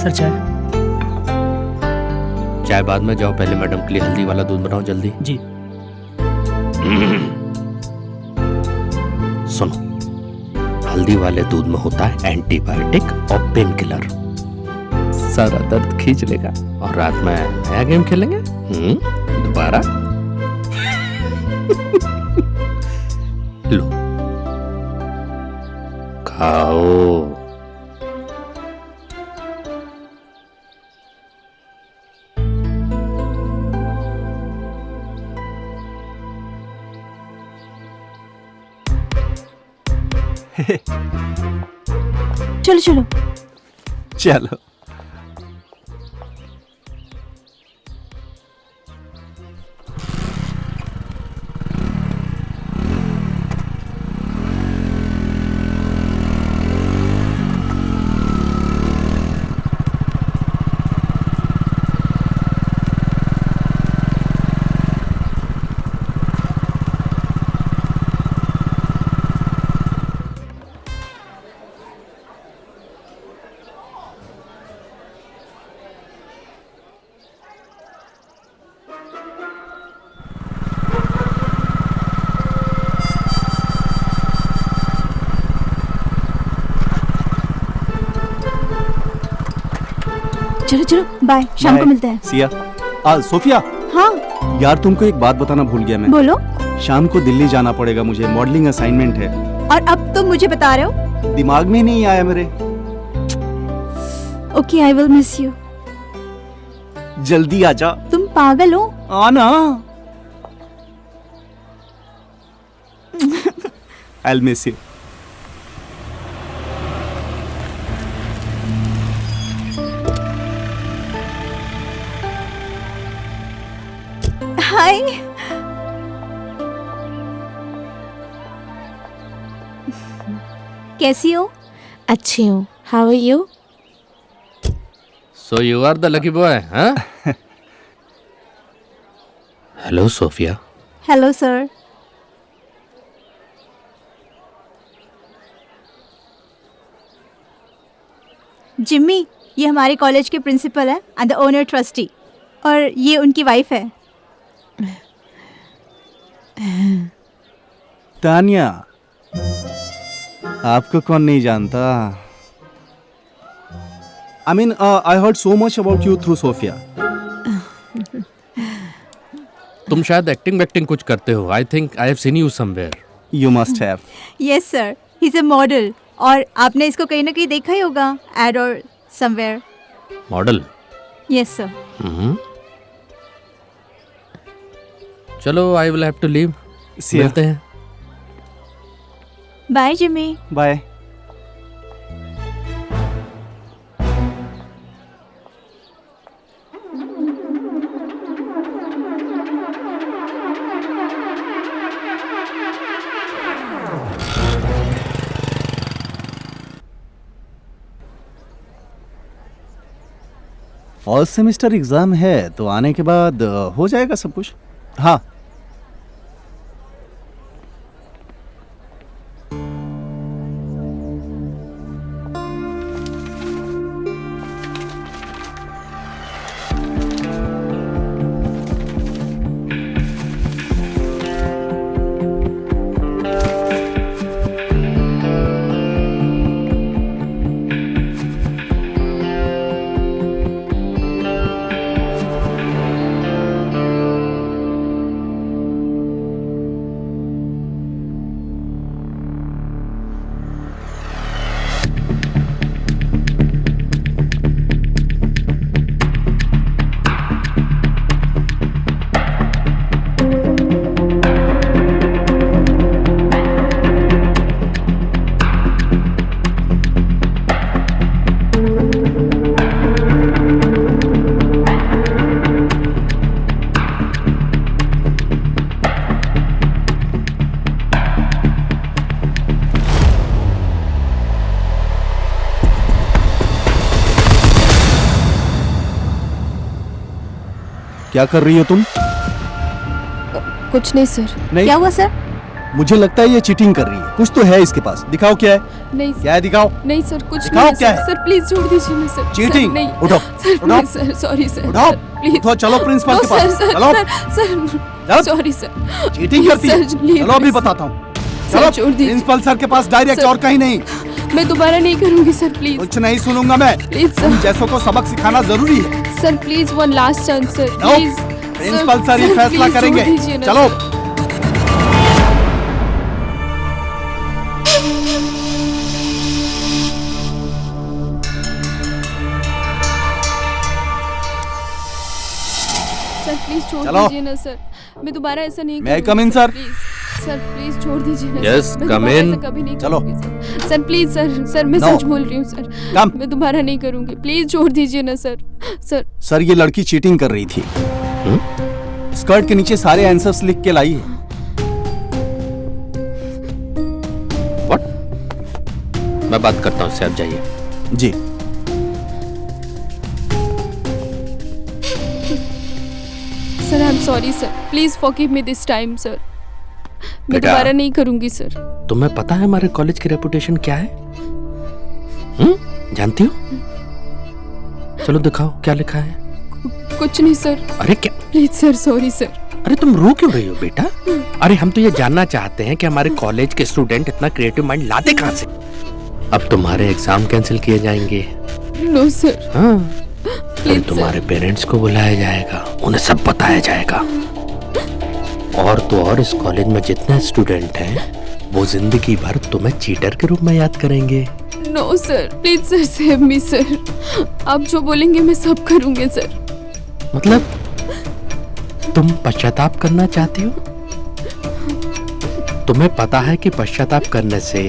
Sir चाय। चाय बाद में, जाओ पहले मैडम के लिए हल्दी वाला दूध बनाओ जल्दी। जी। सुनो, हल्दी वाले दूध में होता है एंटीबायोटिक और पेन किलर, सारा दर्द खींच लेगा। और रात में नया गेम खेलेंगे दोबारा। लो खाओ। चलो चलो चलो। चलो चलो, बाय, शाम को मिलते हैं। सिया, सोफिया। हाँ यार तुमको एक बात बताना भूल गया मैं। बोलो। शाम को दिल्ली जाना पड़ेगा मुझे, मॉडलिंग असाइनमेंट है। और अब तुम मुझे बता रहे हो? दिमाग में नहीं आया मेरे। Okay, I will miss you. जल्दी आजा। तुम पागल हो? आना। I'll miss you. हाय। कैसी हो? अच्छी हूँ। How are you? So you are the lucky boy, huh? Hello, Sophia. Hello sir. Jimmy, ये हमारे कॉलेज के प्रिंसिपल है एंड द ओनर ट्रस्टी, और ये उनकी वाइफ है। तानिया, आपको कौन नहीं जानता? I mean, I heard so much about you through Sophia. तुम शायद एक्टिंग वैक्टिंग कुछ करते हो। I think I have seen you somewhere. You must have. Yes sir, he is a model, और आपने इसको कहीं ना कहीं देखा ही होगा, एड और समवेयर। मॉडल? Yes sir. चलो, I will have to leave. See ya. मिलते हैं। Bye Jimmy. Bye. First semester exam है तो आने के बाद हो जाएगा सब कुछ। हाँ, क्या कर रही हो तुम? कुछ नहीं सर। नहीं, क्या हुआ सर? मुझे लगता है ये चीटिंग कर रही है। कुछ तो है इसके पास। दिखाओ क्या है। नहीं क्या है दिखाओ। नहीं सर, कुछ दिखाओ नहीं है क्या सर। है? सर प्लीज छोड़ दीजिए ना सर। चीटिंग। सर, नहीं उठो सर, उठो नहीं सर, सॉरी सर। उठाओ प्लीज उठो, चलो प्रिंसिपल के पास चलो। Sir sorry sir. चीटिंग करती है। सर, प्लीज, चलो अभी प्लीज। बताता हूँ। सर, चलो छोड़ दीजिए। प्रिंसिपल सर के पास डायरेक्ट, सर। और कहीं नहीं। मैं दोबारा नहीं करूंगी सर, प्लीज कुछ नहीं सुनूंगा मैं। प्लीज तुम सर। जैसों को सबक सिखाना जरूरी है। Sir please one last chance sir, no, please. Principal sir ही फैसला करेंगे। चलो सर प्लीज छोड़ चलो। दीजिए ना सर। मैं दोबारा ऐसा नहीं May I करूंगी come in, sir? Please sir, please छोड़ दीजिए ना Yes, सर। मैं come दोबारा in. ऐसा कभी नहीं चलो। करूंगी सर। सर प्लीज सर मैं No. सच बोल रही हूँ सर। Come. मैं दोबारा नहीं करूंगी, प्लीज छोड़ दीजिए ना सर। सर सर, ये लड़की चीटिंग कर रही थी। स्कर्ट के नीचे सारे आंसर्स लिख के लाई है। What? मैं बात करता हूँ उससे, आप जाइए। जी sir I am sorry sir, please forgive me this time sir. मैं बेटा। दोबारा नहीं करूंगी सर। तुम्हें पता है हमारे कॉलेज की रेपुटेशन क्या है? जानती हो? चलो दिखाओ क्या लिखा है। कुछ नहीं सर। अरे क्या? Please sir, sorry sir. अरे तुम रो क्यों रही हो बेटा? अरे हम तो ये जानना चाहते हैं कि हमारे कॉलेज के स्टूडेंट इतना क्रिएटिव माइंड लाते कहाँ से? अब तुम्हारे एग्जाम कैंसिल किए जाएंगे। No sir. हाँ, फिर Please, तुम्हारे पेरेंट्स को बुलाया जाएगा, उन्हें सब बताया जाएगा। और तो और इस कॉलेज में जितने स्टूडेंट हैं वो जिंदगी भर तुम्हें चीटर के रूप में याद करेंगे। No sir, please sir save me sir. आप जो बोलेंगे मैं सब करूंगी सर। मतलब तुम पश्चाताप करना चाहती हो? तुम्हें पता है कि पश्चाताप करने से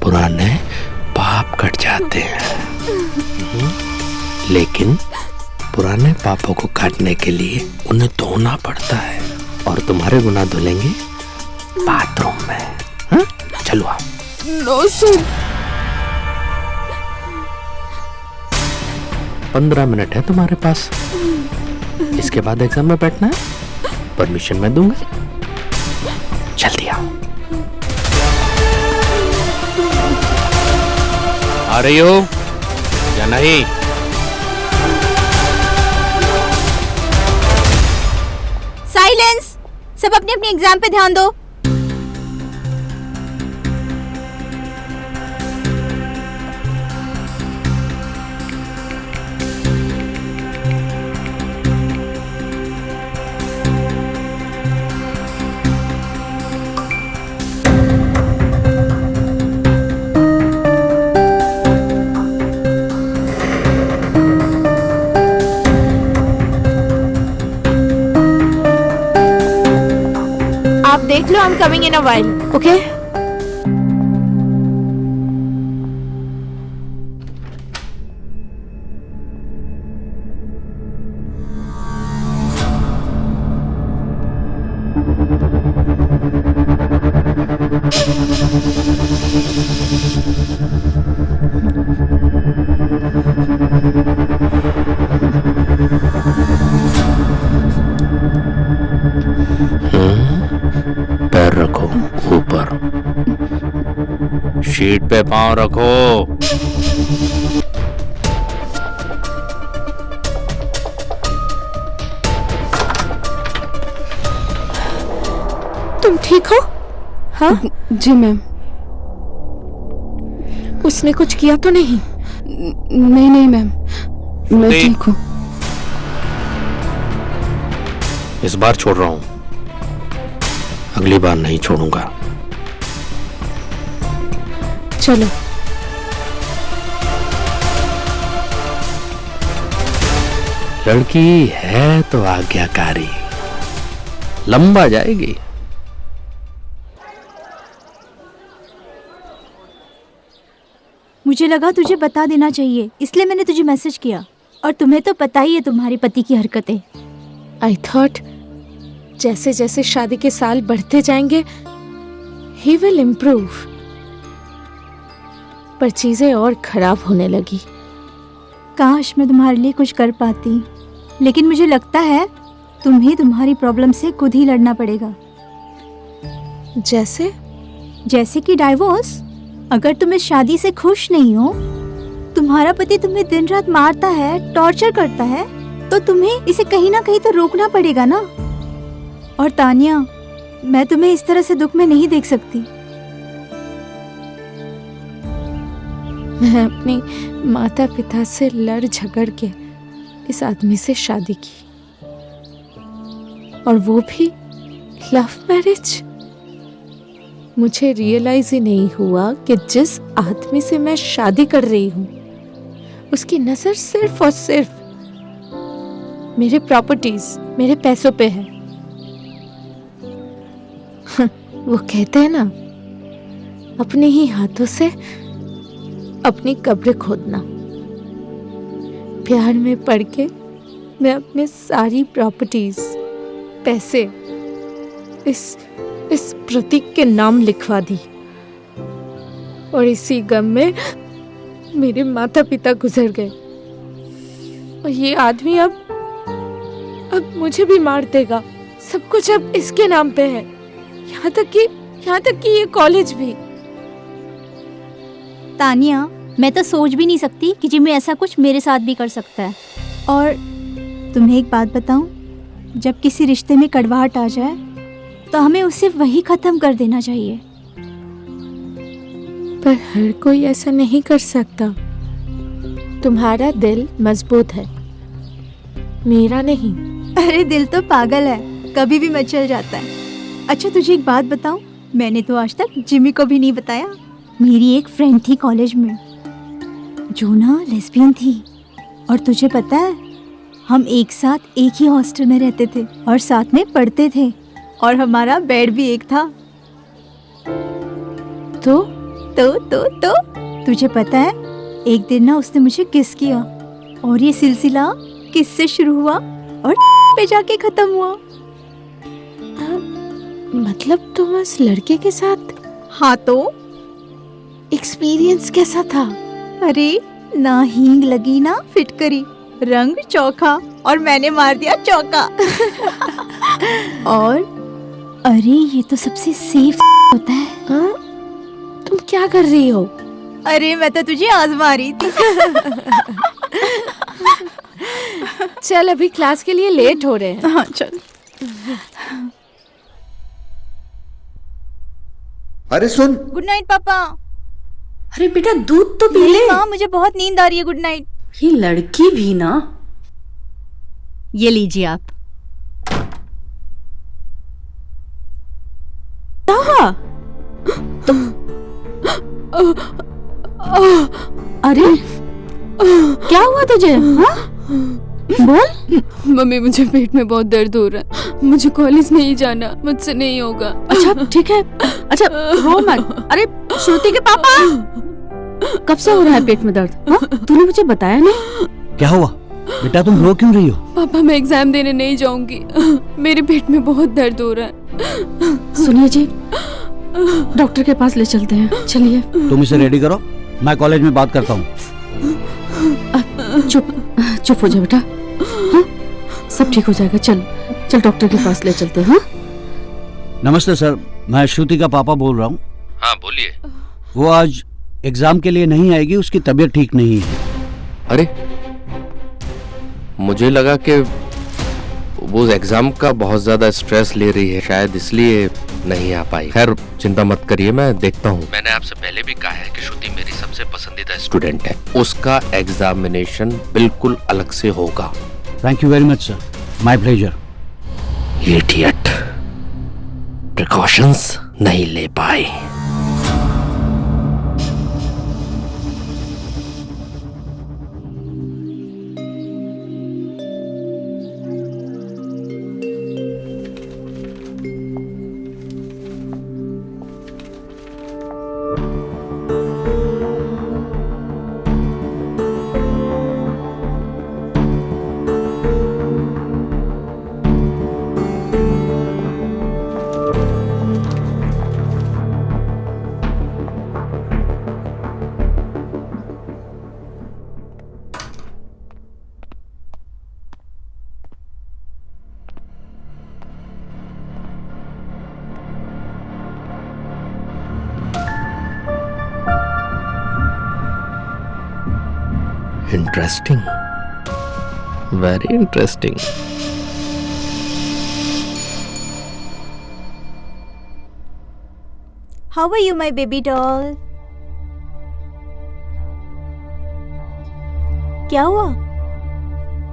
पुराने पाप कट जाते हैं। लेकिन पुराने पापों को काटने के लिए उन्हें धोना पड़ता है, और तुम्हारे गुनाह धुलेंगे बाथरूम में। हाँ? चलो आओ। No sir. 15 मिनट है तुम्हारे पास, इसके बाद एग्जाम में बैठना है। परमिशन मैं दूंगा, जल्दी आओ। आ रही हो या नहीं? साइलेंस, सब अपने अपने एग्जाम पे ध्यान दो। आप देख लो, I am coming in a while, okay? पैर रखो ऊपर, शीट पे पांव रखो। तुम ठीक हो? हाँ, जी मैम। उसने कुछ किया तो नहीं? नहीं नहीं मैम, मैं नहीं। ठीक हूँ। इस बार छोड़ रहा हूं, अगली बार नहीं छोड़ूंगा। चलो। लड़की है तो आज्ञाकारी, लंबा जाएगी। मुझे लगा तुझे बता देना चाहिए, इसलिए मैंने तुझे मैसेज किया। और तुम्हें तो पता ही है तुम्हारे पति की हरकतें। आई थॉट जैसे जैसे शादी के साल बढ़ते जाएंगे ही विल इम्प्रूव, पर चीजें और खराब होने लगी। काश मैं तुम्हारे लिए कुछ कर पाती, लेकिन मुझे लगता है तुम्हें तुम्हारी प्रॉब्लम से खुद ही लड़ना पड़ेगा। जैसे जैसे कि डाइवोर्स। अगर तुम इस शादी से खुश नहीं हो, तुम्हारा पति तुम्हें दिन रात मारता है, टॉर्चर करता है, तो तुम्हें इसे कहीं ना कहीं तो रोकना पड़ेगा ना। और तानिया, मैं तुम्हें इस तरह से दुख में नहीं देख सकती। मैं अपनी माता पिता से लड़ झगड़ के इस आदमी से शादी की, और वो भी लव मैरिज। मुझे रियलाइज ही नहीं हुआ कि जिस आदमी से मैं शादी कर रही हूँ उसकी नजर सिर्फ और सिर्फ मेरे प्रॉपर्टीज, मेरे पैसों पे है। वो कहते हैं ना, अपने ही हाथों से अपनी कब्र खोदना। प्यार में पड़ के मैं अपने सारी प्रॉपर्टीज, पैसे इस प्रतीक के नाम लिखवा दी, और इसी गम में मेरे माता पिता गुजर गए। और ये आदमी अब मुझे भी मार देगा। सब कुछ अब इसके नाम पे है, यहाँ तक कि ये कॉलेज भी। तानिया, मैं तो सोच भी नहीं सकती कि जिम्मी ऐसा कुछ मेरे साथ भी कर सकता है। और तुम्हें एक बात बताऊं, जब किसी रिश्ते में कड़वाहट आ जाए तो हमें उसे वही खत्म कर देना चाहिए। पर हर कोई ऐसा नहीं कर सकता। तुम्हारा दिल मजबूत है, मेरा नहीं। अरे दिल तो पागल है, कभी भी मचल जाता है। अच्छा तुझे एक बात बताऊं, मैंने तो आज तक जिम्मी को भी नहीं बताया। मेरी एक फ्रेंड थी कॉलेज में जो ना लेस्बियन थी, और तुझे पता है हम एक साथ एक ही हॉस्टल में रहते थे और साथ में पढ़ते थे, और हमारा बेड भी एक था। तो तुझे पता है, एक दिन ना उसने मुझे किस किया, और ये सिलसिला किस से शुरू हुआ और पे जाके खत्म हुआ। मतलब तुम उस लड़के के साथ? हाँ तो एक्सपीरियंस कैसा था? अरे ना हींग लगी ना फिटकरी, रंग चौखा, और मैंने मार दिया चौका। और अरे ये तो सबसे सेफ होता है। हाँ? तुम क्या कर रही हो? अरे मैं तो तुझे आजमा रही थी। चल अभी क्लास के लिए लेट हो रहे हैं। हाँ चल। अरे सुन। गुड नाइट पापा। अरे बेटा दूध तो पी ले। माँ मुझे बहुत नींद आ रही है। Good night. ये लड़की भी ना। ये लीजिए आप। अरे क्या हुआ तुझे? हाँ? बोल। मम्मी मुझे पेट में बहुत दर्द हो रहा है, मुझे कॉलेज नहीं जाना, मुझसे नहीं होगा। अच्छा ठीक है, अच्छा रो मत। अरे श्रुति के पापा, कब से हो रहा है पेट में दर्द? हाँ? तूने मुझे बताया नहीं। क्या हुआ बेटा, तुम रो क्यों रही हो? पापा मैं एग्जाम देने नहीं जाऊंगी, मेरे पेट में बहुत दर्द हो रहा है। सुनिए जी, डॉक्टर के पास ले चलते हैं, चलिए। तुम इसे रेडी करो, मैं कॉलेज में बात करता हूँ। चुप हो जा बेटा। हाँ? सब ठीक हो जाएगा। चल चल डॉक्टर के पास ले चलते हैं। हाँ? नमस्ते सर, मैं श्रुति का पापा बोल रहा हूँ। हाँ बोलिए। वो आज एग्जाम के लिए नहीं आएगी, उसकी तबीयत ठीक नहीं है। अरे मुझे लगा कि वो एग्जाम का बहुत ज्यादा स्ट्रेस ले रही है, शायद इसलिए नहीं आ पाई। खैर चिंता मत करिए, मैं देखता हूँ। मैंने आपसे पहले भी कहा है कि श्रुति मेरी सबसे पसंदीदा स्टूडेंट है, उसका एग्जामिनेशन बिल्कुल अलग से होगा। Thank you very much sir, my pleasure. Idiot, precautions नहीं ले पाए। Interesting, very interesting. How are you, my baby doll? क्या हुआ?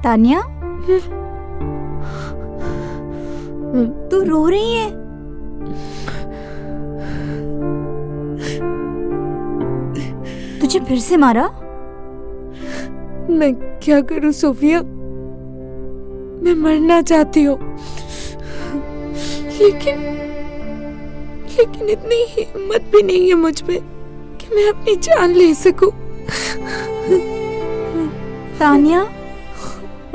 तानिया? तू रो रही है? तुझे फिर से मारा? मैं क्या करूं सोफिया, मैं मरना चाहती हूँ, लेकिन इतनी हिम्मत भी नहीं है मुझ में कि मैं अपनी जान ले सकूं। तानिया,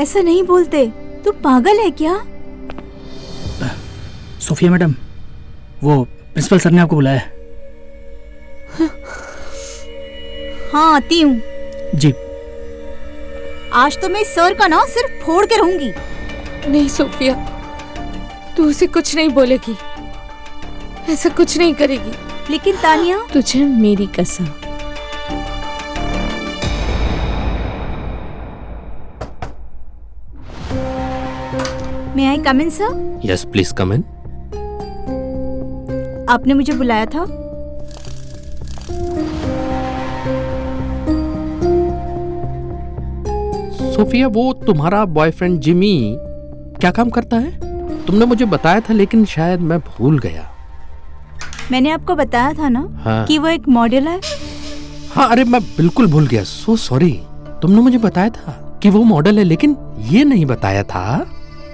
ऐसा नहीं बोलते, तू पागल है क्या? सोफिया मैडम, वो प्रिंसिपल सर ने आपको बुलाया है। हाँ, आती हूँ। जी। आज तो मैं सर का ना सिर्फ फोड़ के रहूंगी। नहीं सोफिया, तू उसे कुछ नहीं बोलेगी, ऐसा कुछ नहीं करेगी। लेकिन तानिया, तुझे मेरी कसम। May I come in, sir? Yes please come in. आपने मुझे बुलाया था? सोफिया, वो तुम्हारा बॉयफ्रेंड जिमी क्या काम करता है? तुमने मुझे बताया था लेकिन शायद मैं भूल गया। मैंने आपको बताया था ना, हाँ। कि वो एक मॉडल है। हाँ, अरे मैं बिल्कुल भूल गया, सो सॉरी। तुमने मुझे बताया था कि वो मॉडल है, लेकिन ये नहीं बताया था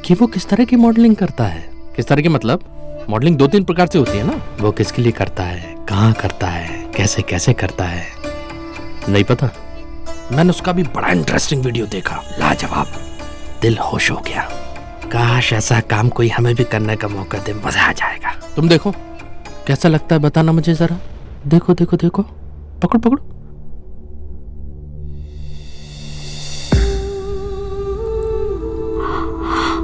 कि वो किस तरह की मॉडलिंग करता है। किस तरह की मतलब? मॉडलिंग 2-3 प्रकार से होती है ना। वो किसके लिए करता है, कहाँ करता है, कैसे कैसे करता है, नहीं पता। मैंने उसका भी बड़ा इंटरेस्टिंग वीडियो देखा, लाजवाब, दिल खुश हो गया। काश ऐसा काम कोई हमें भी करने का मौका दे, मजा आ जाएगा। तुम देखो कैसा लगता है, बताना मुझे जरा। देखो देखो देखो, पकड़ो पकड़ो।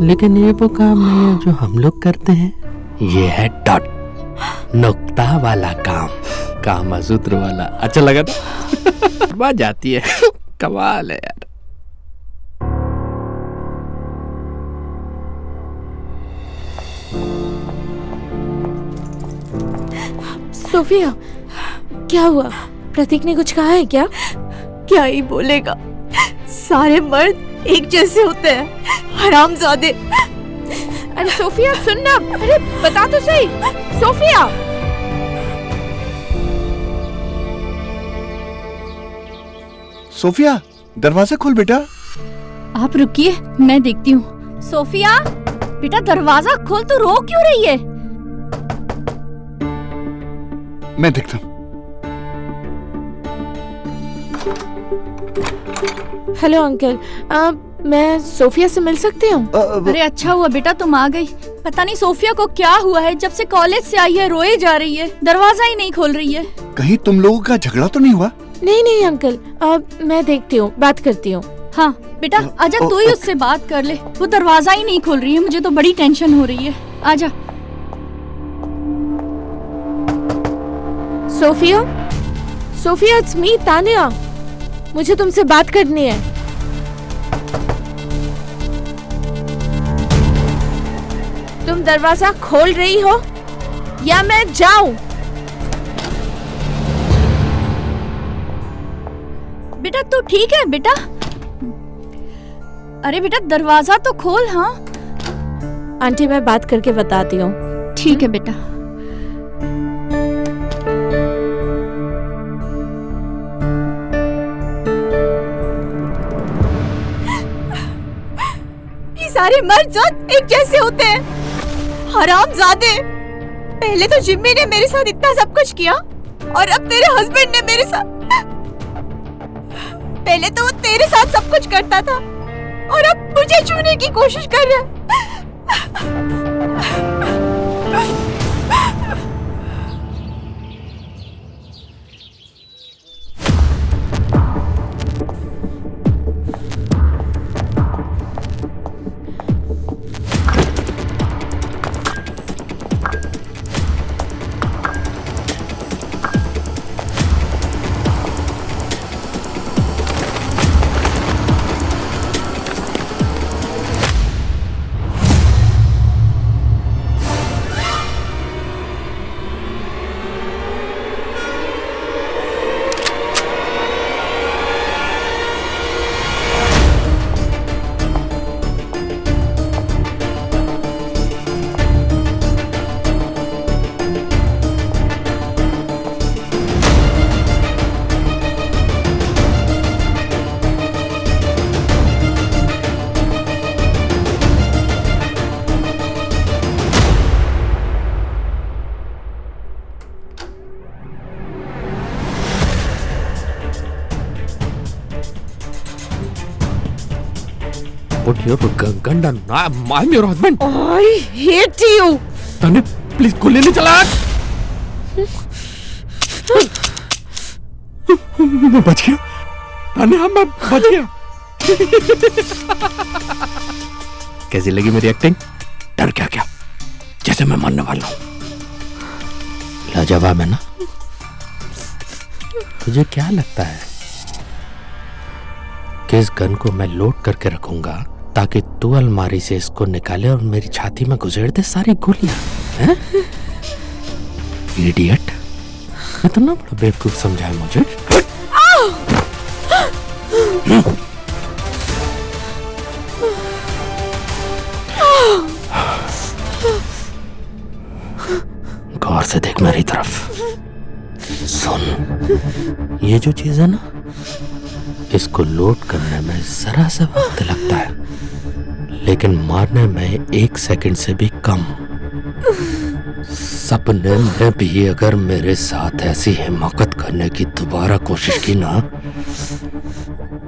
लेकिन ये वो काम नहीं है जो हम लोग करते हैं, ये है डॉट, नुक्ता वाला काम, कामा सूत्र वाला। अच्छा लगा ना? बात जाती है, कमाल है यार। सोफिया, क्या हुआ? प्रतीक ने कुछ कहा है क्या? क्या ही बोलेगा, सारे मर्द एक जैसे होते हैं, हरामजादे। अरे सोफिया सुन ना, अरे बता तो सही। सोफिया, सोफिया, दरवाजा खोल बेटा। आप रुकिए, मैं देखती हूँ। सोफिया, बेटा दरवाजा खोल, तू रो क्यों रही है? मैं देखता हूँ। हेलो अंकल, मैं सोफिया से मिल सकती हूँ? अरे अच्छा हुआ बेटा तुम आ गई। पता नहीं सोफिया को क्या हुआ है, जब से कॉलेज से आई है रोए जा रही है, दरवाजा ही नहीं खोल रही है। कहीं तुम लोगों का झगड़ा तो नहीं हुआ? नहीं नहीं अंकल, मैं देखती हूँ, बात करती हूँ। हाँ बेटा आजा, तू ही उससे बात कर ले, वो दरवाजा ही नहीं खोल रही है, मुझे तो बड़ी टेंशन हो रही है। आजा। Sophia, Sophia, it's me Tania, मुझे तुमसे बात करनी है। तुम दरवाजा खोल रही हो या मैं जाऊं? बेटा तू ठीक है बेटा? अरे बेटा दरवाजा तो खोल। हाँ आंटी, मैं बात करके बताती हूँ। ठीक है बेटा। ये सारे मर्द जात एक जैसे होते हैं, हरामजादे। पहले तो जिम्मी ने मेरे साथ इतना सब कुछ किया, और अब तेरे हस्बैंड ने मेरे साथ। पहले तो वो तेरे साथ सब कुछ करता था, और अब मुझे छूने की कोशिश कर रहा है। put your gun down. I'm your husband. I hate you. Tanya please गोली नहीं चला. मैं बच गया. तान्या मैं बच गया. कैसी लगी मेरी एक्टिंग? डर क्या जैसे मैं मरने वाला हूँ. लाजवाब है ना? तुझे क्या लगता है कि इस गन को मैं लोड करके रखूंगा ताकि तू अलमारी से इसको निकाले और मेरी छाती में घुसेड़ दे सारी गोलियां? हैं? इडियट. इतना बड़ा बेवकूफ समझा है मुझे. गौर से देख मेरी तरफ. सुन, ये जो चीज है ना, इसको लोड करने में जरा सा वक्त लगता है, लेकिन मारने में 1 सेकंड से भी कम. सपने में भी अगर मेरे साथ ऐसी हिमाकत करने की दोबारा कोशिश की ना,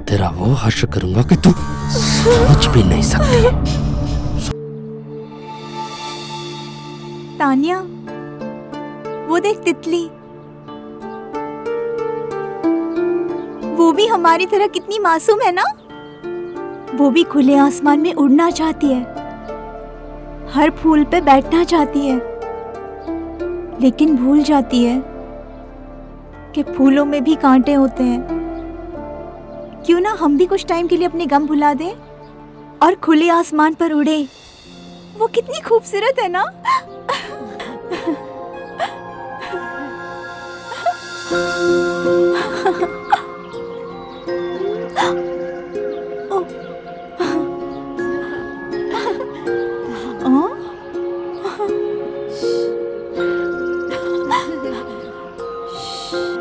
तेरा वो हश्र करूंगा कि तू सोच भी नहीं सकती. तानिया, वो देख तितली. वो भी हमारी तरह कितनी मासूम है ना. वो भी खुले आसमान में उड़ना चाहती है, हर फूल पे बैठना चाहती है, लेकिन भूल जाती है कि फूलों में भी कांटे होते हैं. क्यों ना हम भी कुछ टाइम के लिए अपने गम भुला दें और खुले आसमान पर उड़े. वो कितनी खूबसूरत है ना.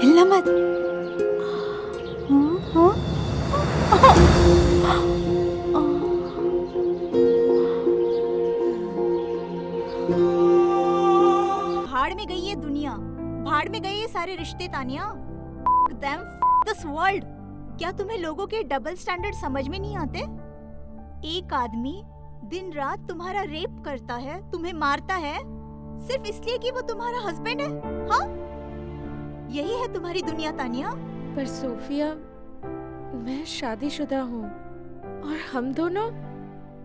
हिलना मत. भाड़ में गई ये दुनिया, भाड़ में गए ये सारे रिश्ते. Tania, damn this world. क्या तुम्हें लोगों के डबल स्टैंडर्ड समझ में नहीं आते? एक आदमी दिन रात तुम्हारा रेप करता है, तुम्हें मारता है, सिर्फ इसलिए कि वो तुम्हारा हस्बैंड है. हाँ, यही है तुम्हारी दुनिया तानिया. पर सोफिया, मैं शादीशुदा हूँ और हम दोनों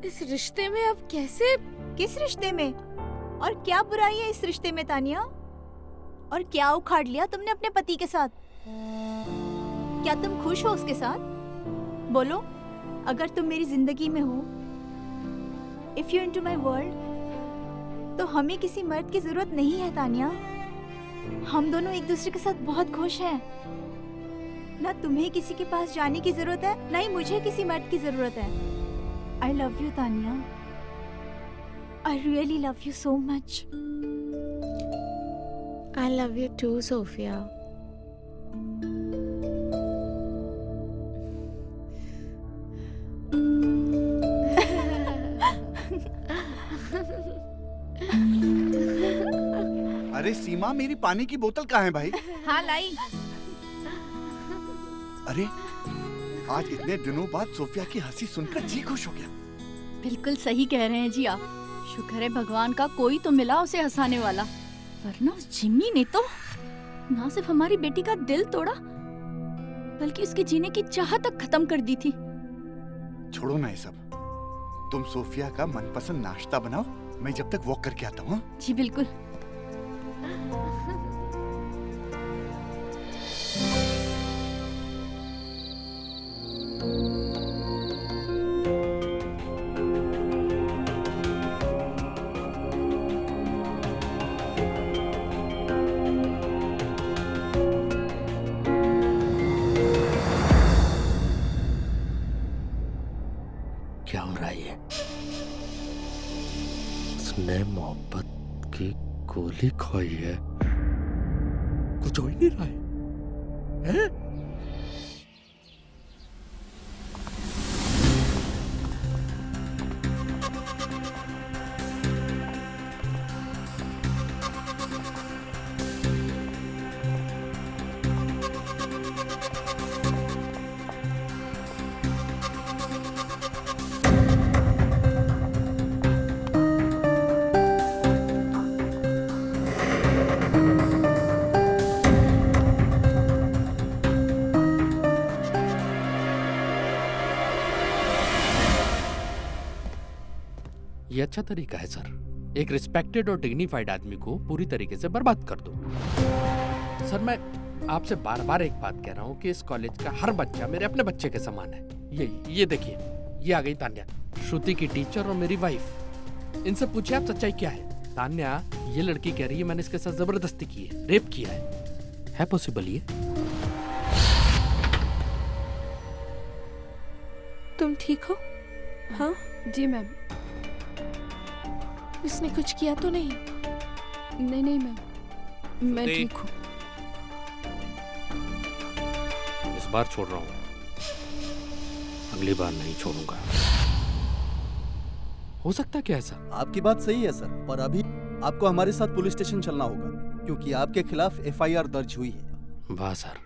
इस रिश्ते में अब कैसे? किस रिश्ते में? और क्या बुराई है इस रिश्ते में तानिया? और क्या उखाड़ लिया तुमने अपने पति के साथ? क्या तुम खुश हो उसके साथ? बोलो, अगर तुम मेरी जिंदगी में हो, if you into my world, तो हमें किसी मर्द की जरूरत नहीं है तानिया. हम दोनों एक दूसरे के साथ बहुत खुश हैं. ना तुम्हें किसी के पास जाने की जरूरत है, ना ही मुझे किसी मर्द की जरूरत है. I love you Tania. I really love you so much. I love you too, Sophia. अरे सीमा, मेरी पानी की बोतल कहाँ है भाई? हाँ लाई. अरे आज इतने दिनों बाद सोफिया की हंसी सुनकर जी खुश हो गया. बिल्कुल सही कह रहे हैं जी आप. शुक्र है भगवान का कोई तो मिला उसे हंसाने वाला, वरना उस जिम्मी ने तो ना सिर्फ हमारी बेटी का दिल तोड़ा, बल्कि उसके जीने की चाह तक खत्म कर दी थी. छोड़ो ना ये सब. तुम सोफिया का मनपसंद नाश्ता बनाओ, मैं जब तक वॉक करके आता हूँ. जी बिल्कुल. क्या हो रहा है ये? उसने मोहब्बत की गोली खाई है. कुछ हो ही नहीं रहा है, हैं? ये अच्छा तरीका है सर, एक रिस्पेक्टेड और डिग्निफाइड आदमी को पूरी तरीके से बर्बाद कर दो। सर मैं आपसे बार बार एक बात कह रहा हूँ कि इस कॉलेज का हर बच्चा मेरे अपने बच्चे के समान है। ये देखिए, ये आ गई तान्या, श्रुति की टीचर और मेरी वाइफ। इनसे पूछिए आप सच्चाई क्या है। तान्या, ये लड़की कह रही है मैंने इसके साथ जबरदस्ती की है, रेप किया है पॉसिबल ये? तुम ठीक हो? हाँ जी मैम। इसने कुछ किया तो नहीं? नहीं मैम, मैं ठीक हूँ। इस बार छोड़ रहा हूँ, अगली बार नहीं छोड़ूंगा। हो सकता क्या ऐसा? आपकी बात सही है सर, पर अभी आपको हमारे साथ पुलिस स्टेशन चलना होगा क्योंकि आपके खिलाफ FIR दर्ज हुई है। वाह सर,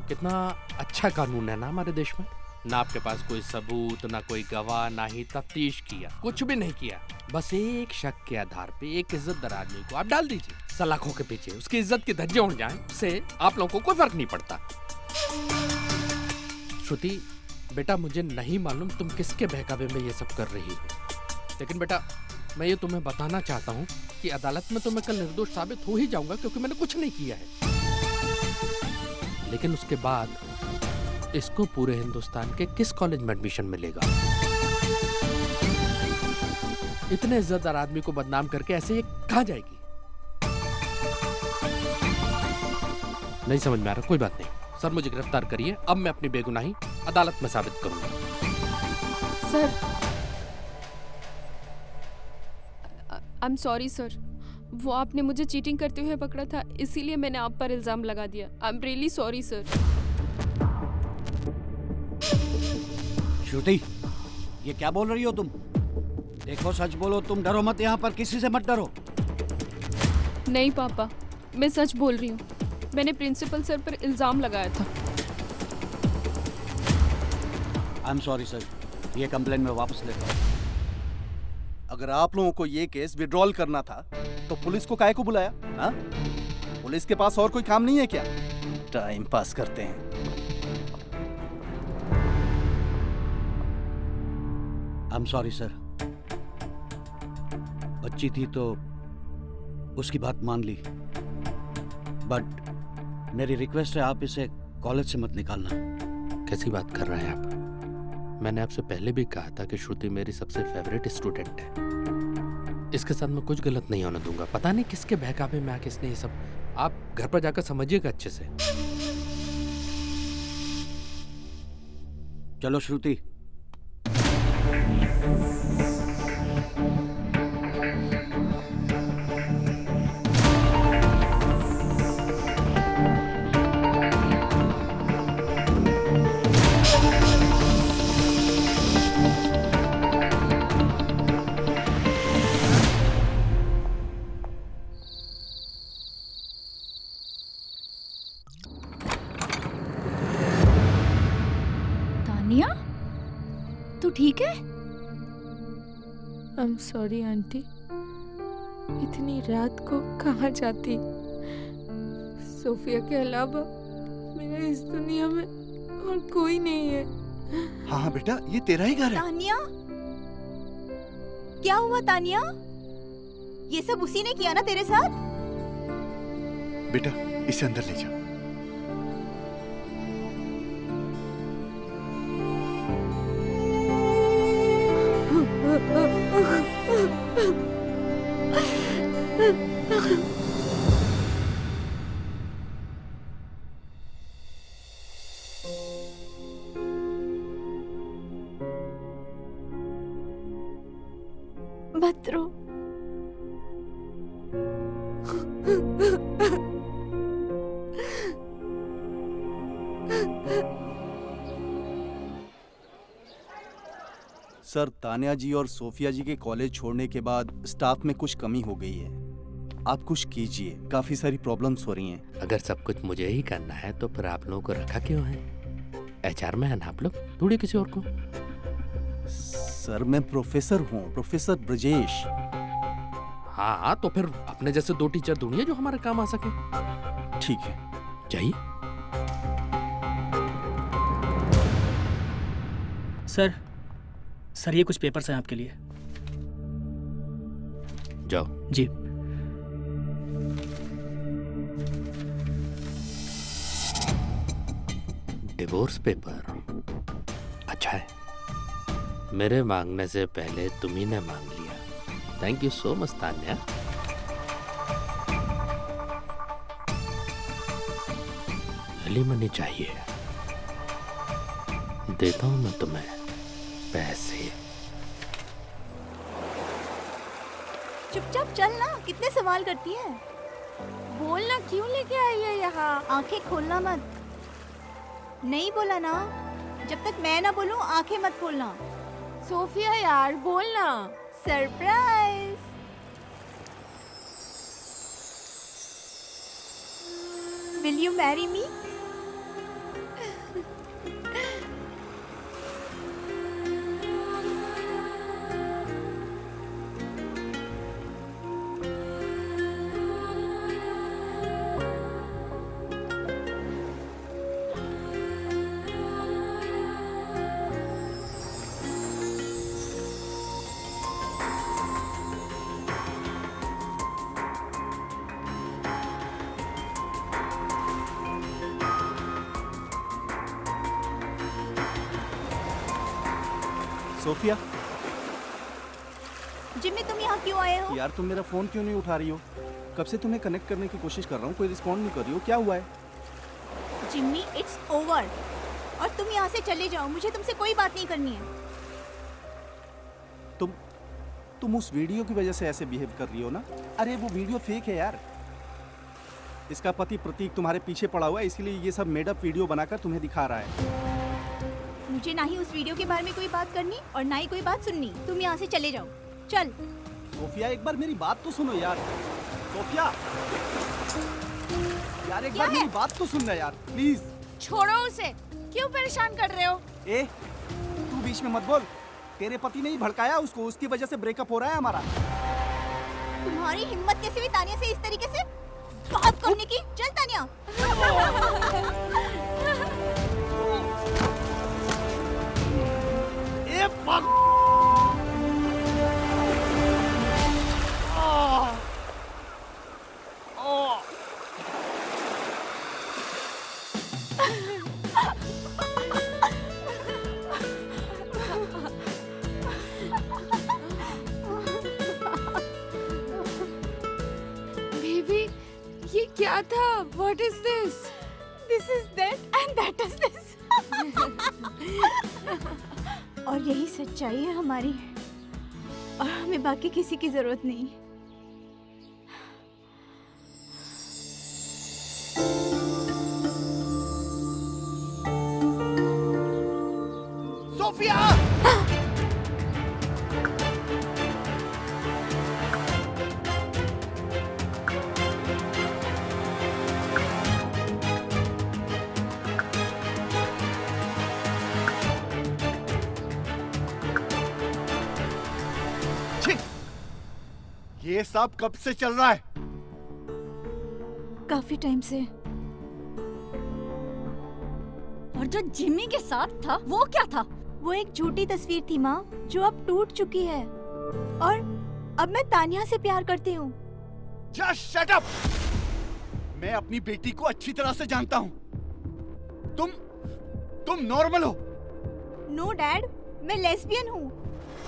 कितना अच्छा कानून है ना हमारे देश में। ना आपके पास कोई सबूत, ना कोई गवाह, ना ही तफ्तीश किया, कुछ भी नहीं किया। बस एक शक के आधार पे एक इज्जतदार आदमी को आप डाल दीजिए सलाखों के पीछे, उसकी इज्जत के धज्जे उड़ जाएं, उससे आप लोगों को कोई फर्क नहीं पड़ता। श्रुति बेटा, मुझे नहीं मालूम तुम किसके बहकावे में ये सब कर रही हो, लेकिन बेटा मैं ये तुम्हें बताना चाहता हूँ कि अदालत में तो मैं कल निर्दोष साबित हो ही जाऊंगा क्योंकि मैंने कुछ नहीं किया है। लेकिन उसके बाद इसको पूरे हिंदुस्तान के किस कॉलेज में एडमिशन मिलेगा? इतने इज्जतदार आदमी को बदनाम करके ऐसे ये कहाँ जाएगी? नहीं समझ में आ रहा, कोई बात नहीं सर, मुझे गिरफ्तार करिए, अब मैं अपनी बेगुनाही अदालत में साबित करूंगा। Sir I am sorry sir, वो आपने मुझे चीटिंग करते हुए पकड़ा था, इसीलिए मैंने आप पर इल्जाम लगा दिया। I am really sorry sir. Shruti, ये क्या बोल रही हो तुम? देखो सच बोलो, तुम डरो मत, यहाँ पर किसी से मत डरो। नहीं पापा, मैं सच बोल रही हूँ, मैंने प्रिंसिपल सर पर इल्जाम लगाया था। आई एम सॉरी सर, ये कंप्लेन मैं वापस लेता हूँ। अगर आप लोगों को ये केस विड्रॉल करना था तो पुलिस को काहे को बुलाया? हाँ? पुलिस के पास और कोई काम नहीं है क्या? टाइम पास करते हैं। आई एम सॉरी सर, बच्ची थी तो उसकी बात मान ली, बट मेरी रिक्वेस्ट है आप इसे कॉलेज से मत निकालना। कैसी बात कर रहे हैं आप? मैंने आपसे पहले भी कहा था कि श्रुति मेरी सबसे फेवरेट स्टूडेंट है, इसके साथ मैं कुछ गलत नहीं होने दूंगा। पता नहीं किसके बहकावे में आके इसने ये सब, आप घर पर जाकर समझिएगा अच्छे से। चलो श्रुति। तानिया, तू ठीक है? आई एम सॉरी आंटी, इतनी रात को कहाँ जाती? सोफिया के अलावा मेरा इस दुनिया में और कोई नहीं है। हाँ हाँ बेटा, ये तेरा ही घर है। तानिया, क्या हुआ तानिया? ये सब उसी ने किया ना तेरे साथ? बेटा इसे अंदर ले जा। मत रो। सर, तान्या जी और सोफिया जी के कॉलेज छोड़ने के बाद स्टाफ में कुछ कमी हो गई है। आप कुछ कीजिए, काफी सारी प्रॉब्लम्स हो रही हैं। अगर सब कुछ मुझे ही करना है तो फिर आप लोगों को रखा क्यों है? HR में है ना आप लोग, थोड़ी किसी और को। सर मैं प्रोफेसर हूँ, प्रोफेसर ब्रजेश। हाँ तो फिर अपने जैसे 2 टीचर ढूंढिए जो हमारे काम आ सके। ठीक है, जाइए। सर ये कुछ पेपर्स हैं आपके लिए। जाओ। जी। डिवोर्स पेपर अच्छा है, मेरे मांगने से पहले तुम्ही ने मांग लिया। Thank you so much Tanya. Alimony चाहिए, देता हूं मैं तुम्हें पैसे। चुपचाप चल ना, कितने सवाल करती है। बोलना क्यों लेके आई है यहाँ? आंखें खोलना मत। नहीं बोला ना, जब तक मैं ना बोलूं आंखें मत खोलना। सोफिया यार बोलना। Surprise. Will you marry me? Sophia, Jimmy तुम यहाँ क्यों आए हो? यार तुम मेरा फोन क्यों नहीं उठा रही हो? कब से तुम्हें कनेक्ट करने की कोशिश कर रहा हूँ, कोई रिस्पॉन्ड नहीं कर रही हो, क्या हुआ है? जिम्मी इट्स ओवर, और तुम यहाँ से चले जाओ, मुझे तुमसे कोई बात नहीं करनी है। तुम उस वीडियो की वजह से ऐसे बिहेव कर रही हो ना? अरे वो वीडियो फेक है यार। इसका पति प्रतीक तुम्हारे पीछे पड़ा हुआ है, इसलिए ये सब मेडअप वीडियो बनाकर तुम्हें दिखा रहा है। मुझे ना ही उस वीडियो के बारे में कोई बात करनी और ना ही कोई बात सुननी। तुम यहाँ से चले जाओ, चल। सोफिया एक बार मेरी बात तो सुनो यार। सोफिया यार एक बार मेरी बात तो सुनना यार, प्लीज। छोड़ो उसे, क्यों परेशान कर रहे हो? ए तू बीच में मत बोल। तेरे पति ने ही भड़काया उसको, उसकी वजह से ब्रेकअप हो रहा है हमारा। तुम्हारी हिम्मत कैसे हुई तानिया से इस तरीके से बात करने की? चल तानिया। ए पागल। बेबी, ये क्या था? What is this? This is that and that is this. और यही सच्चाई है हमारी, और हमें बाकी किसी की जरूरत नहीं। सोफिया ये सब कब से चल रहा है? काफी टाइम से। और जो जिम्मी के साथ था वो क्या था? वो एक झूठी तस्वीर थी माँ, जो अब टूट चुकी है, और अब मैं तानिया से प्यार करती हूँ। Just shut up! मैं अपनी बेटी को अच्छी तरह से जानता हूँ। तुम नॉर्मल हो। नो डैड, मैं लेस्बियन हूँ,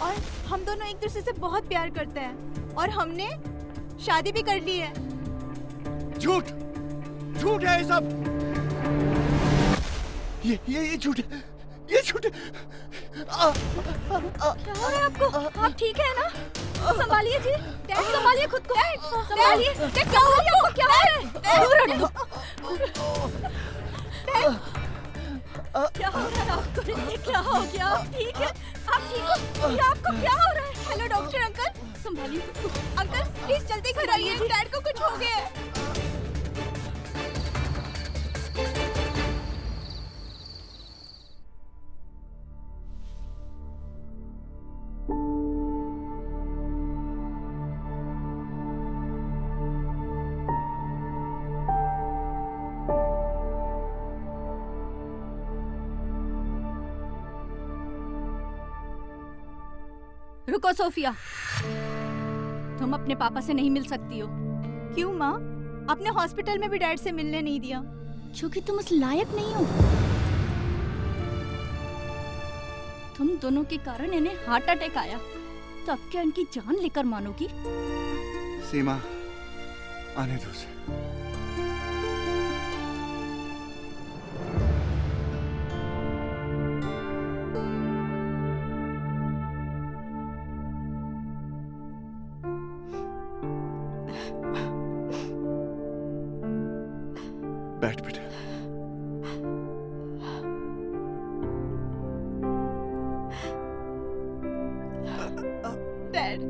और हम दोनों एक दूसरे से बहुत प्यार करते हैं, और हमने शादी भी कर ली है। झूठ झूठ है ये सब। ये झूठ है, ये झूठ है। क्या हो रहा है आपको? आप ठीक है ना? संभालिए जी, डैड संभालिए खुद को, संभालिए। डैड क्या हो रहा है? क्या हो रहा है? दूर हटो। क्या हो रहा है आपको? ये क्या हो गया? आप ठीक है? आप ठीक हो? ये आपको क्या हो रहा है? हेलो डॉक्टर अंकल, संभालिए खुद को। अंकल प्लीज जल्दी घर आइए, डैड को कुछ हो गया है। रुको सोफिया, तुम अपने पापा से नहीं मिल सकती हो। क्यों माँ? अपने हॉस्पिटल में भी डैड से मिलने नहीं दिया। क्योंकि तुम उस लायक नहीं हो। तुम दोनों के कारण इन्हें हार्ट अटैक आया, तो अब क्या इनकी जान लेकर मानोगी? सीमा, आने दो उसे। बैठ बेटा। डैड,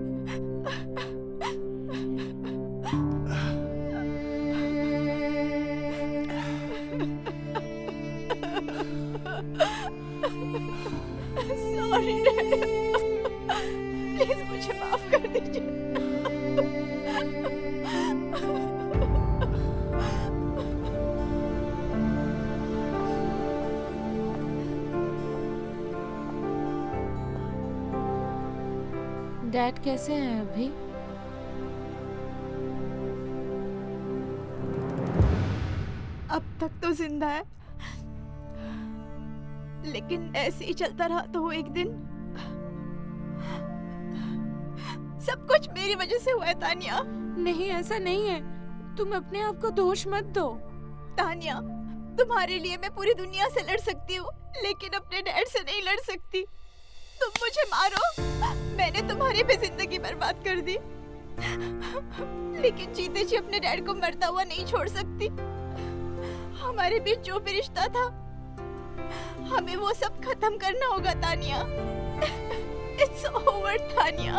सॉरी डैड, प्लीज मुझे माफ कर दीजिए। डैड कैसे हैं अभी? अब तक तो जिंदा है, लेकिन ऐसे ही चलता रहा तो वो एक दिन सब कुछ मेरी वजह से हुआ है। तानिया, नहीं, ऐसा नहीं है। तुम अपने आप को दोष मत दो। तानिया, तुम्हारे लिए मैं पूरी दुनिया से लड़ सकती हूँ, लेकिन अपने डैड से नहीं लड़ सकती। तुम मुझे मारो, मैंने तुम्हारी भी जिंदगी बर्बाद कर दी, लेकिन जीते जी अपने डैड को मरता हुआ नहीं छोड़ सकती। हमारे बीच जो भी रिश्ता था, हमें वो सब खत्म करना होगा तानिया। It's over Tania.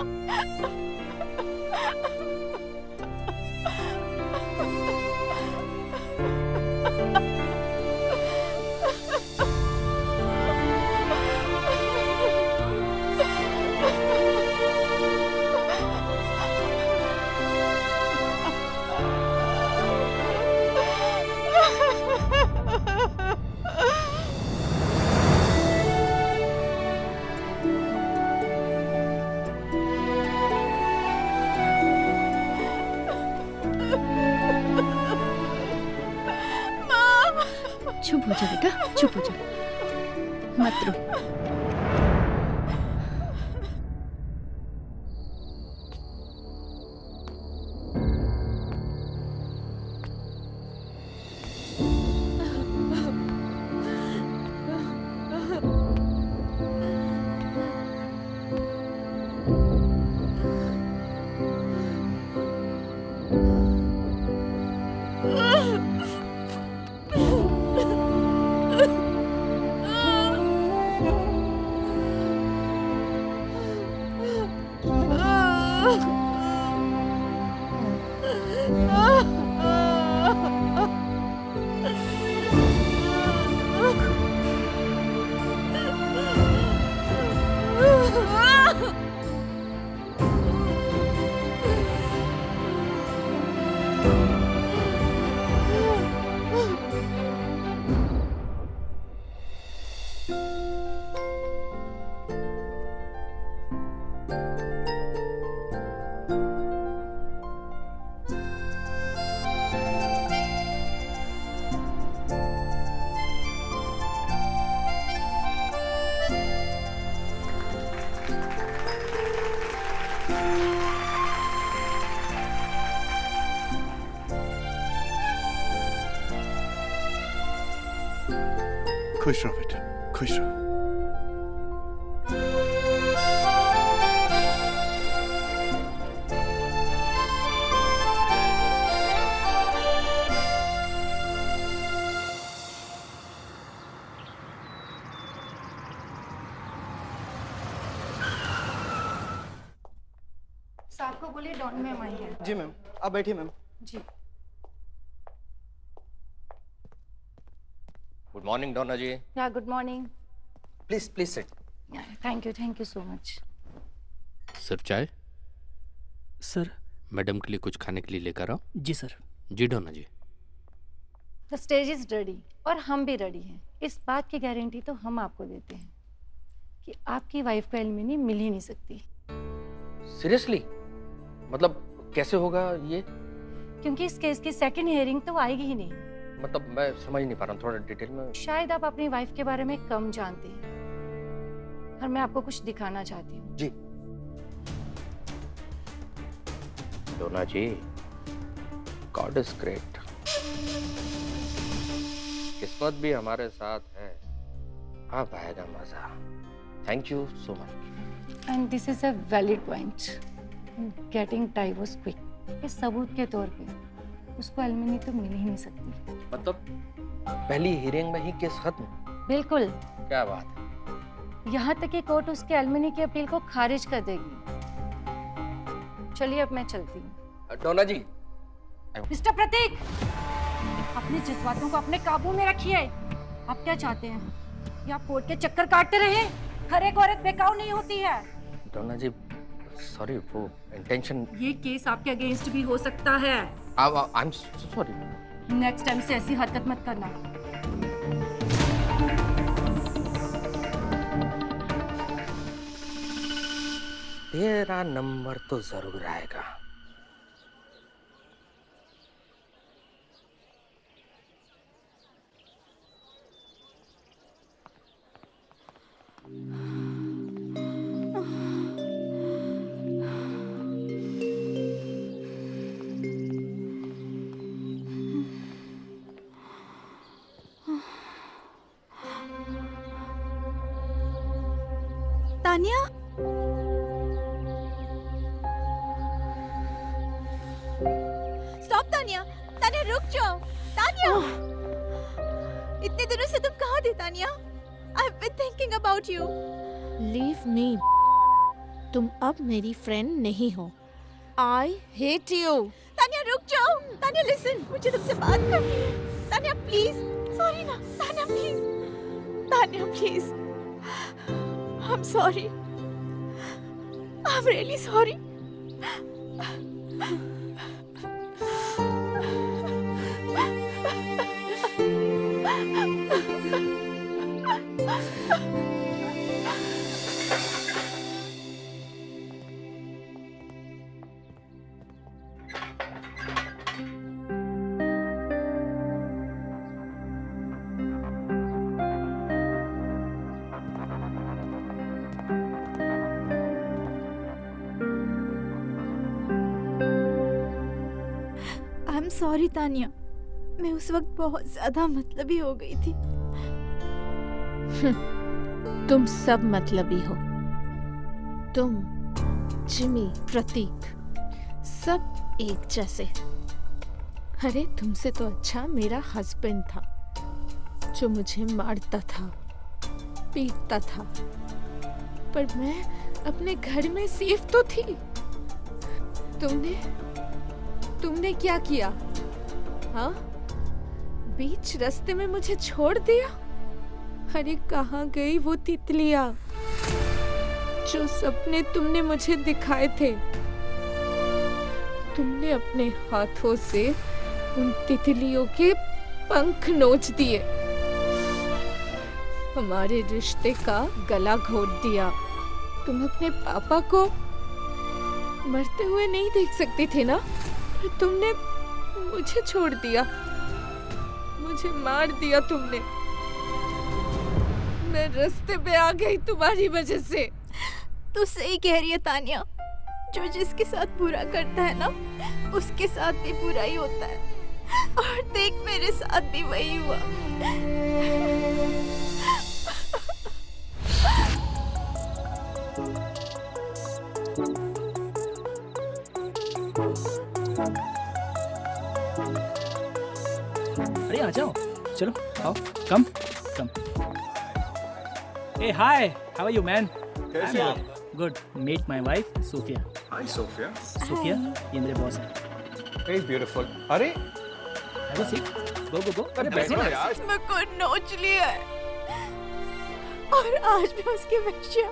चुप हो जा बेटा, चुप हो जा, मत रो। खुश रहो बेटा, खुश रहो। साहब को बोलिए डॉन मैम आई है। जी मैम, आप बैठिए मैम। जी। गुड मॉर्निंग डोना जी। या good morning. Please please sit. Thank you so much. सिर्फ चाय? सर। मैडम के लिए कुछ खाने के लिए लेकर आओ। जी सर। जी Dona ji. The stage is ready और हम भी रेडी हैं। इस बात की गारंटी तो हम आपको देते हैं कि आपकी वाइफ को एलिमनी मिल ही नहीं सकती। सीरियसली? मतलब कैसे होगा ये? क्योंकि इस केस की सेकंड हियरिंग तो आएगी ही नहीं। मतलब मैं समझ नहीं पा रहा हूँ, थोड़ा डिटेल में। शायद आप अपनी वाइफ के बारे में कम जानते हैं और मैं आपको कुछ दिखाना चाहती हूँ। जी। डोना जी, गॉड इज ग्रेट। किस्मत भी हमारे साथ है, अब आएगा मजा। Thank you so much. And this is a valid point, getting divorce quick. इस सबूत के तौर पे उसको एलिमनी तो मिल ही नहीं सकती। मतलब पहली हियरिंग में ही केस खत्म? बिल्कुल। क्या बात है। यहाँ तक कि कोर्ट उसके एलिमनी की अपील को खारिज कर देगी। चलिए अब मैं चलती हूँ। डोना जी। मिस्टर प्रतीक, अपने जज्बातों को अपने काबू में रखिए। आप क्या चाहते हैं? या आप कोर्ट के चक्कर काटते रहे? हर एक औरत बेकाऊ नहीं होती है। डोना जी सॉरी, वो इंटेंशन। ये केस आपके अगेंस्ट भी हो सकता है। आई एम सॉरी। नेक्स्ट टाइम से ऐसी हरकत मत करना। तेरा नंबर तो जरूर आएगा। तानिया, स्टॉप तानिया, तानिया रुक जाओ। तानिया, इतने दिनों से तुम कहाँ थी Tania? I have been thinking about you. Leave me. तुम अब मेरी फ्रेंड नहीं हो। I hate you. तानिया रुक जाओ। तानिया लिसन, मुझे तुमसे बात करनी है। तानिया प्लीज, सॉरी ना। Tania please, Tania please. I'm sorry. I'm really sorry. I'm sorry Tania, मैं उस वक्त बहुत ज्यादा मतलबी हो गई थी। तुम सब मतलबी हो। तुम, जिमी, प्रतीक, सब एक जैसे। अरे तुमसे तो अच्छा मेरा हस्बैंड था, जो मुझे मारता था, पीटता था, पर मैं अपने घर में सेफ तो थी। तुमने क्या किया? हाँ, बीच रास्ते में मुझे छोड़ दिया। अरे कहाँ गई वो तितलियां जो सपने तुमने मुझे दिखाए थे? तुमने अपने हाथों से उन तितलियों के पंख नोच दिए, हमारे रिश्ते का गला घोट दिया। तुम अपने पापा को मरते हुए नहीं देख सकती थी ना? तुमने मुझे छोड़ दिया, मुझे मार दिया तुमने। मैं रास्ते पे आ गई तुम्हारी वजह से। तू सही कह रही है तानिया, जो जिसके साथ बुरा करता है ना, उसके साथ भी बुरा ही होता है। और देख मेरे साथ भी वही हुआ। अरे आ जाओ, चलो आओ, कम कम। Hey, hi, how are you, man? कैसे हो? Good. Meet my wife, Sophia. Hi, Sophia. Sophia, ये मेरे बॉस है। Hey, beautiful. अरे, Have a seat. Go. अरे बैठो ना यार। इसमें कोई नोच लिया है और आज भी उसकी वेश्या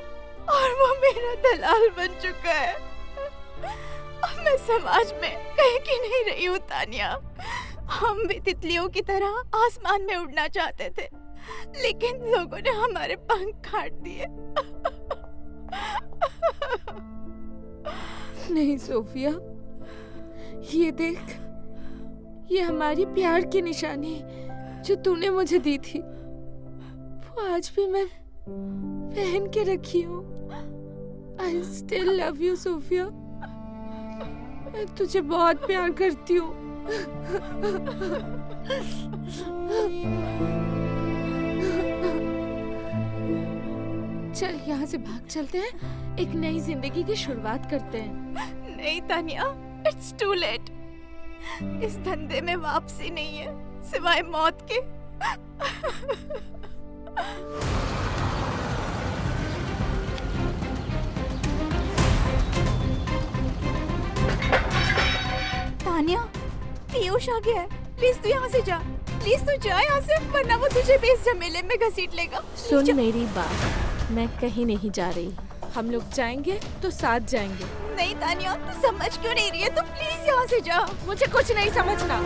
और वो मेरा दलाल बन चुका है। अब मैं समाज में कहीं की नहीं रही हूँ तानिया। हम भी तितलियों की तरह आसमान में उड़ना चाहते थे, लेकिन लोगों ने हमारे पंख काट दिए। नहीं सोफिया, ये देख, ये हमारी प्यार की निशानी जो तूने मुझे दी थी, वो आज भी मैं पहन के रखी हूँ। I still love you, Sophia. मैं तुझे बहुत प्यार करती हूँ। चल यहाँ से भाग चलते हैं, एक नई जिंदगी की शुरुआत करते हैं। नहीं तानिया, इट्स टू लेट। इस धंधे में वापसी नहीं है सिवाय मौत के। तानिया, पीयूष आ गया है। प्लीज तू यहाँ से जा। प्लीज तू जा यहाँ से, वरना वो तुझे बेस झमेले में घसीट लेगा। सुन मेरी बात, मैं कहीं नहीं जा रही। हम लोग जाएंगे तो साथ जाएंगे। नहीं तानिया, तू समझ क्यों नहीं रही है? तू प्लीज यहाँ से जा। मुझे कुछ नहीं समझना।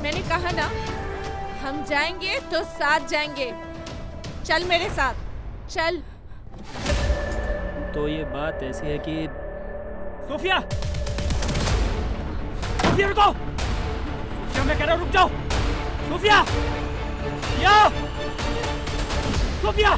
मैंने कहा ना, हम जाएंगे तो साथ जाएंगे। चल मेरे साथ, चल। तो ये बात ऐसी है कि सोफिया, सोफिया रुको। सोफिया, मैं कह रहा हूँ रुक जाओ। सोफिया, या सोफिया।